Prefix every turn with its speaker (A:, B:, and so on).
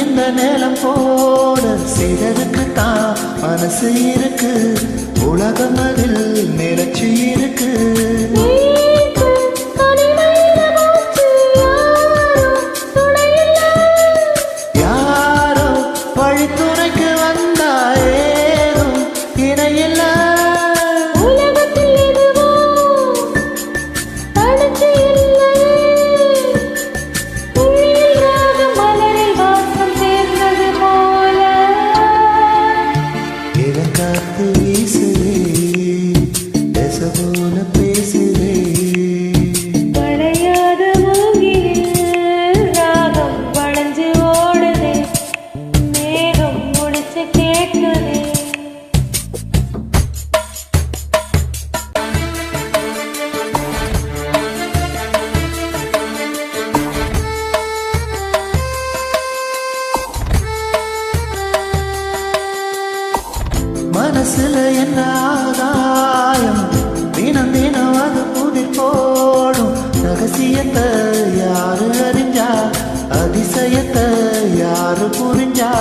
A: இந்த நேலம் போல செய்ததுக்கு தான் மனசு இருக்கு, உலகம் அதில் நிலச்சி இருக்கு. யாரோ வழித்துணைக்கு வந்தாயேரும் இணையில்ல. காத்து வீசுதே பேச போல பேசுதே,
B: வளையாத மூங்கில் ராகம் வளைஞ்சு ஓடுதே, மேகம் முடிச்சு கேட்குதே.
A: மனசுல என்ன ஆதாயம், தினம் தினம் அது புதிர் போடும். ரகசியத்தை யாரு அறிஞ்சா, அதிசயத்தை யாரு புரிஞ்சா.